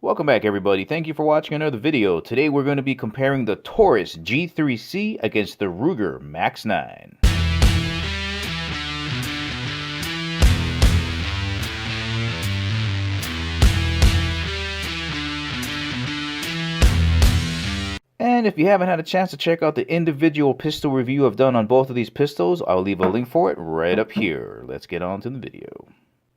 Welcome back, everybody. Thank you for watching another video. Today we're going to be comparing the Taurus G3C against the Ruger Max 9. And if you haven't had a chance to check out the individual pistol review I've done on both of these pistols, I'll leave a link for it right up here. Let's get on to the video.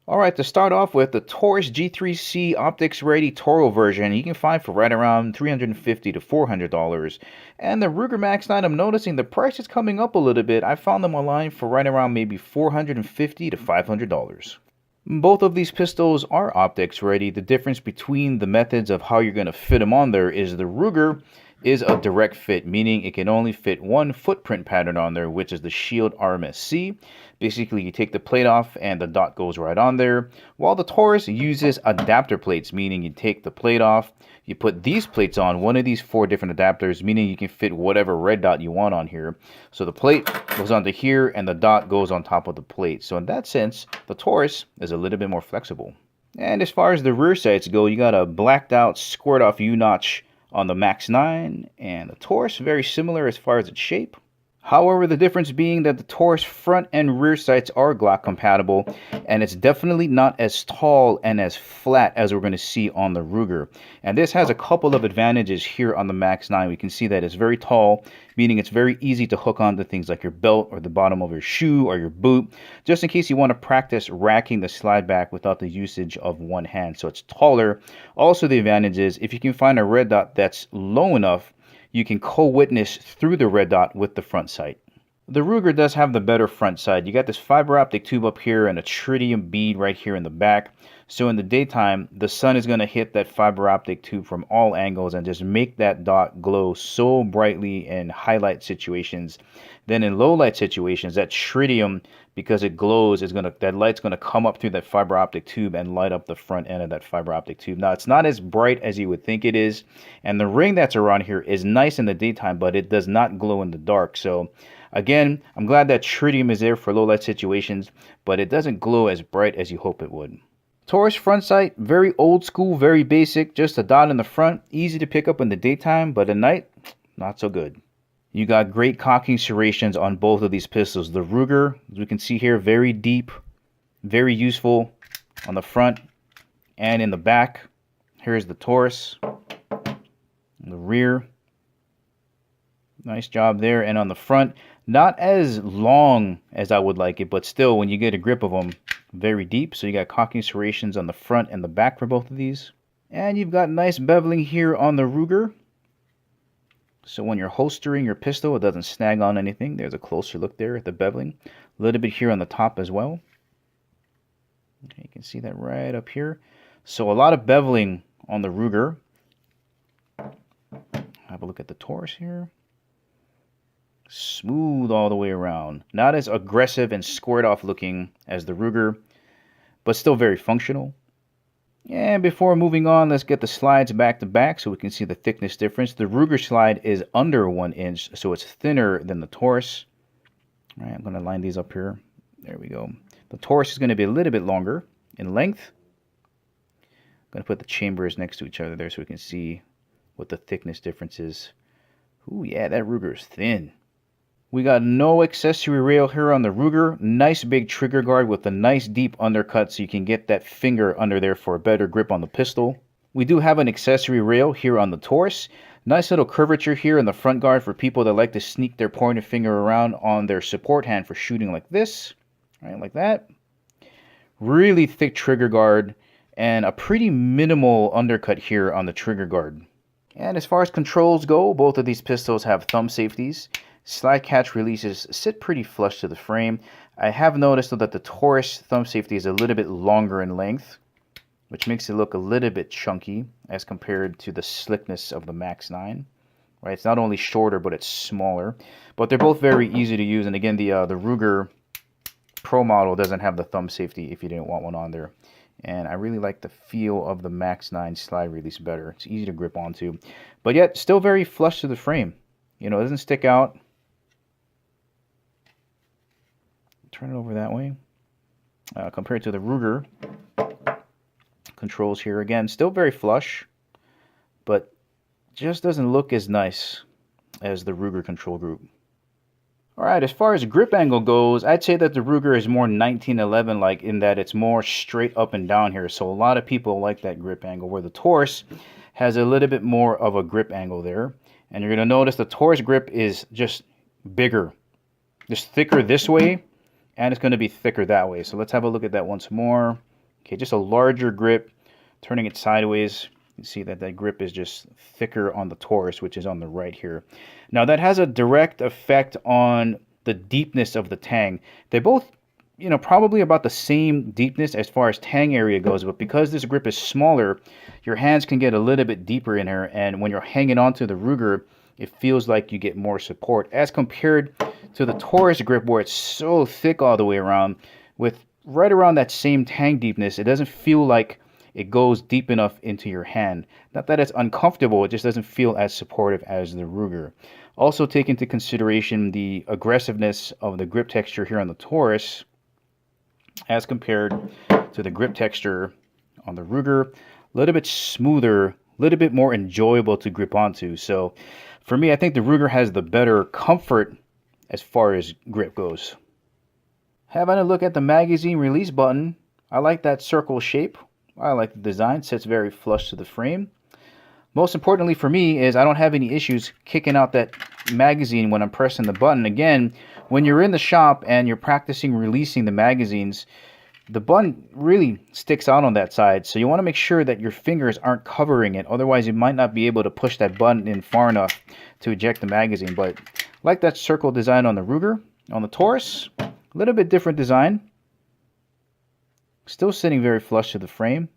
Alright, to start off with, the Taurus G3C Optics Ready Toro version you can find for right around $350 to $400. And the Ruger Max 9, I'm noticing the price is coming up a little bit. I found them online for right around maybe $450 to $500. Both of these pistols are optics ready. The difference between the methods of how you're going to fit them on there is the Ruger is a direct fit, meaning it can only fit one footprint pattern on there, which is the Shield RMSC. Basically, you take the plate off and the dot goes right on there, while the Taurus uses adapter plates, meaning you take the plate off, you put these plates on, one of these 4 different adapters, meaning you can fit whatever red dot you want on here. So the plate goes onto here and the dot goes on top of the plate. So in that sense, the Taurus is a little bit more flexible. And as far as the rear sights go, you got a blacked out squared off U-notch on the Max 9, and the Taurus very similar as far as its shape. However, the difference being that the Taurus front and rear sights are Glock compatible, and it's definitely not as tall and as flat as we're going to see on the Ruger. And this has a couple of advantages here on the Max 9. We can see that it's very tall, meaning it's very easy to hook onto things like your belt or the bottom of your shoe or your boot, just in case you want to practice racking the slide back without the usage of one hand. So it's taller. Also, the advantage is if you can find a red dot that's low enough, you can co-witness through the red dot with the front sight. The Ruger does have the better front sight. You got this fiber optic tube up here and a tritium bead right here in the back. So in the daytime, the sun is going to hit that fiber optic tube from all angles and just make that dot glow so brightly in highlight situations. Then in low light situations, that tritium, because it glows, that light's gonna come up through that fiber optic tube and light up the front end of that fiber optic tube. Now, it's not as bright as you would think it is, and the ring that's around here is nice in the daytime, but it does not glow in the dark. So again, I'm glad that tritium is there for low light situations, but it doesn't glow as bright as you hope it would. Taurus front sight, very old school, very basic, just a dot in the front, easy to pick up in the daytime, but at night, not so good. You got great cocking serrations on both of these pistols. The Ruger, as we can see here, very deep, very useful on the front and in the back. Here's the Taurus, the rear. Nice job there. And on the front, not as long as I would like it, but still, when you get a grip of them, very deep. So you got cocking serrations on the front and the back for both of these. And you've got nice beveling here on the Ruger. So when you're holstering your pistol, it doesn't snag on anything. There's a closer look there at the beveling. A little bit here on the top as well. Okay, you can see that right up here. So a lot of beveling on the Ruger. Have a look at the Taurus here. Smooth all the way around. Not as aggressive and squared off looking as the Ruger, but still very functional. And before moving on, let's get the slides back to back so we can see the thickness difference. The Ruger slide is under 1 inch, so it's thinner than the Taurus. All right, I'm going to line these up here. There we go. The Taurus is going to be a little bit longer in length. I'm going to put the chambers next to each other there so we can see what the thickness difference is. Ooh, yeah, that Ruger is thin. We got no accessory rail here on the Ruger. Nice big trigger guard with a nice deep undercut so you can get that finger under there for a better grip on the pistol. We do have an accessory rail here on the Taurus. Nice little curvature here in the front guard for people that like to sneak their pointer finger around on their support hand for shooting like this. Right, like that. Really thick trigger guard and a pretty minimal undercut here on the trigger guard. And as far as controls go, both of these pistols have thumb safeties. Slide catch releases sit pretty flush to the frame. I have noticed though that the Taurus thumb safety is a little bit longer in length, which makes it look a little bit chunky as compared to the slickness of the Max 9. Right, it's not only shorter, but it's smaller. But they're both very easy to use. And again, the Ruger Pro model doesn't have the thumb safety if you didn't want one on there. And I really like the feel of the Max 9 slide release better. It's easy to grip onto, but yet still very flush to the frame. You know, it doesn't stick out. Turn it over that way. Compared to the Ruger controls here, again, still very flush. but just doesn't look as nice as the Ruger control group. Alright, as far as grip angle goes, I'd say that the Ruger is more 1911 like, in that it's more straight up and down here. So a lot of people like that grip angle, where the Taurus has a little bit more of a grip angle there. And you're going to notice the Taurus grip is just bigger, just thicker this way, and it's going to be thicker that way. So let's have a look at that once more. Okay, just a larger grip, turning it sideways. You see that that grip is just thicker on the Taurus, which is on the right here. Now that has a direct effect on the deepness of the tang. They both, you know, probably about the same deepness as far as tang area goes, but because this grip is smaller, your hands can get a little bit deeper in here, and when you're hanging onto the Ruger, it feels like you get more support as compared to the Taurus grip, where it's so thick all the way around. With right around that same tang deepness, it doesn't feel like it goes deep enough into your hand. Not that it's uncomfortable, it just doesn't feel as supportive as the Ruger. Also take into consideration the aggressiveness of the grip texture here on the Taurus as compared to the grip texture on the Ruger. A little bit smoother, a little bit more enjoyable to grip onto. So for me, I think the Ruger has the better comfort as far as grip goes. Having a look at the magazine release button, I like that circle shape. I like the design, sits very flush to the frame. Most importantly for me is I don't have any issues kicking out that magazine when I'm pressing the button. Again, when you're in the shop and you're practicing releasing the magazines, the button really sticks out on that side, so you want to make sure that your fingers aren't covering it. Otherwise, you might not be able to push that button in far enough to eject the magazine. But like that circle design on the Ruger, on the Taurus, a little bit different design. Still sitting very flush to the frame.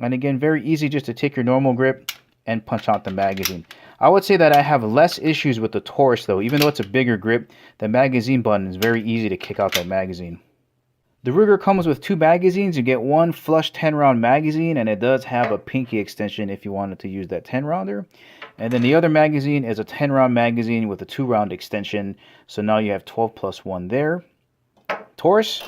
And again, very easy just to take your normal grip and punch out the magazine. I would say that I have less issues with the Taurus though. Even though it's a bigger grip, the magazine button is very easy to kick out that magazine. The Ruger comes with two magazines. You get one flush 10-round magazine, and it does have a pinky extension if you wanted to use that 10-rounder. And then the other magazine is a 10-round magazine with a 2-round extension. So now you have 12 plus 1 there. Taurus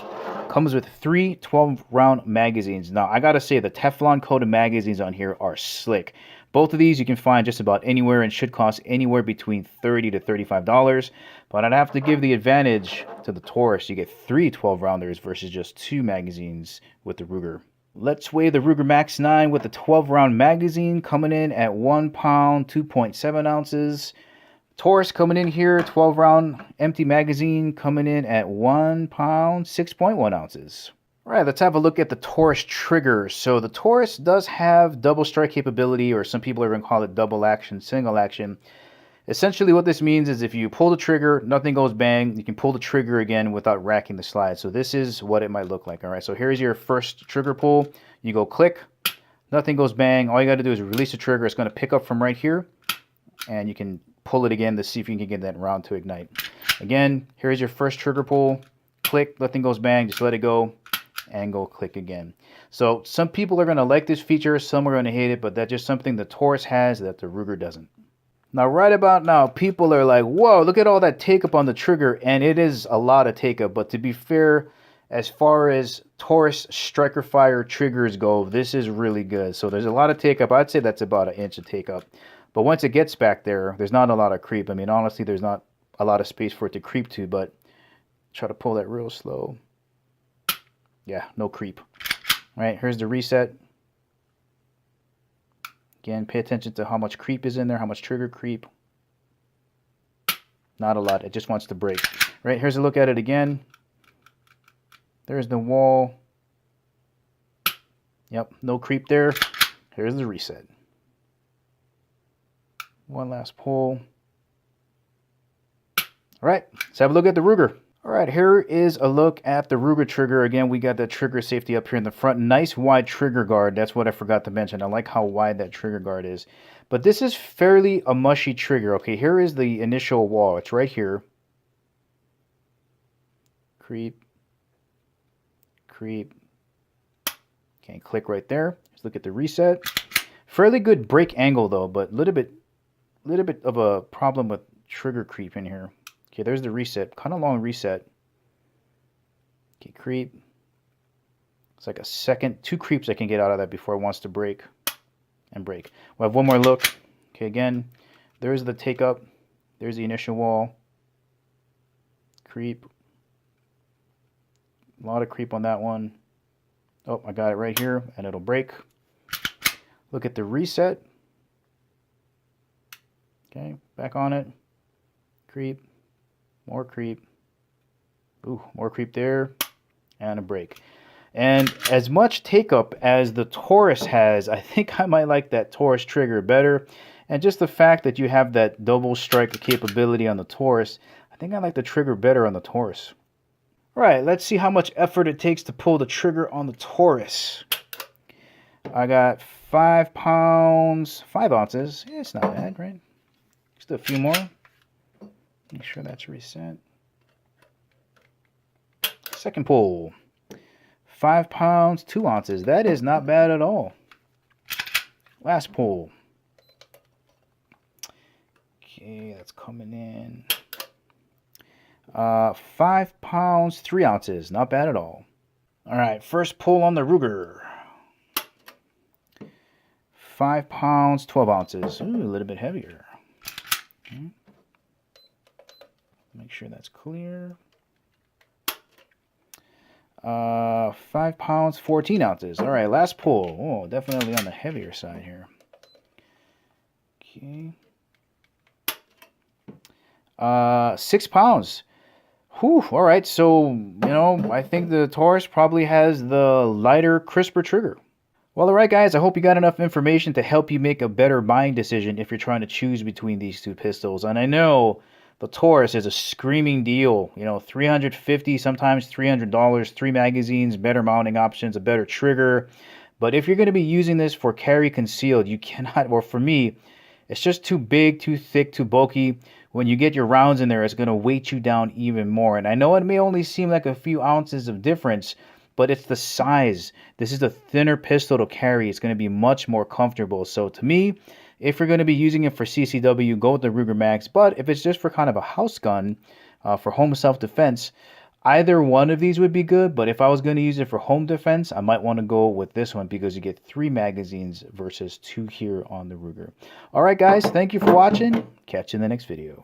comes with 3 12-round magazines. Now, I gotta say, the Teflon coated magazines on here are slick. Both of these you can find just about anywhere and should cost anywhere between $30 to $35. But I'd have to give the advantage to the Taurus. You get 3 12-rounders versus just 2 magazines with the Ruger. Let's weigh the Ruger Max 9 with the 12-round magazine, coming in at 1 pound, 2.7 ounces. Taurus coming in here, 12-round empty magazine, coming in at 1 pound, 6.1 ounces. All right, let's have a look at the Taurus trigger. So the Taurus does have double strike capability, or some people are going to call it double action, single action. Essentially what this means is if you pull the trigger, nothing goes bang. You can pull the trigger again without racking the slide. So this is what it might look like. All right, so here's your first trigger pull. You go click, nothing goes bang. All you got to do is release the trigger. It's going to pick up from right here, and you can pull it again to see if you can get that round to ignite. Again, here's your first trigger pull. Click, nothing goes bang, just let it go, and go click again. So some people are going to like this feature, some are going to hate it, but that's just something the Taurus has that the Ruger doesn't. Now, right about now, people are like, whoa, look at all that take-up on the trigger, and it is a lot of take-up. But to be fair, as far as Taurus striker fire triggers go, this is really good. So there's a lot of take-up. I'd say that's about 1 inch of take-up. But once it gets back there, there's not a lot of creep. I mean, honestly, there's not a lot of space for it to creep to, but try to pull that real slow. Yeah, no creep. All right, here's the reset. Again, pay attention to how much creep is in there, how much trigger creep. Not a lot. It just wants to break. Right, here's a look at it again. There's the wall. Yep, no creep there. Here's the reset. One last pull. All right, let's have a look at the Ruger. All right, here is a look at the Ruger trigger. Again, we got the trigger safety up here in the front. Nice wide trigger guard. That's what I forgot to mention. I like how wide that trigger guard is. But this is fairly a mushy trigger. Okay, here is the initial wall. It's right here. Creep. Creep. Okay, click right there. Let's look at the reset. Fairly good break angle though, but a little bit of a problem with trigger creep in here. Okay, there's the reset. Kind of long reset. Okay, creep. It's like a second, 2 creeps I can get out of that before it wants to break and break. We'll have one more look. Okay, again, there's the take up. There's the initial wall. Creep. A lot of creep on that one. Oh, I got it right here, and it'll break. Look at the reset. Okay, back on it. Creep. More creep. Ooh, more creep there. And a break. And as much take-up as the Taurus has, I think I might like that Taurus trigger better. And just the fact that you have that double strike capability on the Taurus, I think I like the trigger better on the Taurus. All right, let's see how much effort it takes to pull the trigger on the Taurus. I got 5 pounds, 5 ounces. Yeah, it's not bad, right? Just a few more. Make sure that's reset. Second pull. 5 pounds, 2 ounces. That is not bad at all. Last pull. Okay, that's coming in. 5 pounds, 3 ounces. Not bad at all. All right, first pull on the Ruger. 5 pounds, 12 ounces. Ooh, a little bit heavier. Okay. Make sure that's clear. 5 pounds, 14 ounces. All right, last pull. Oh, definitely on the heavier side here. Okay. 6 pounds. Whew, all right, so, you know, I think the Taurus probably has the lighter, crisper trigger. Well, all right, guys, I hope you got enough information to help you make a better buying decision if you're trying to choose between these two pistols. And I know the Taurus is a screaming deal, you know, $350, sometimes $300, 3 magazines, better mounting options, a better trigger. But if you're going to be using this for carry concealed, you cannot, or for me, it's just too big, too thick, too bulky. When you get your rounds in there, it's going to weight you down even more. And I know it may only seem like a few ounces of difference, but it's the size. This is a thinner pistol to carry. It's going to be much more comfortable. So to me, if you're going to be using it for CCW, go with the Ruger Max. But if it's just for kind of a house gun, for home self-defense, either one of these would be good. But if I was going to use it for home defense, I might want to go with this one because you get 3 magazines versus 2 here on the Ruger. All right, guys, thank you for watching. Catch you in the next video.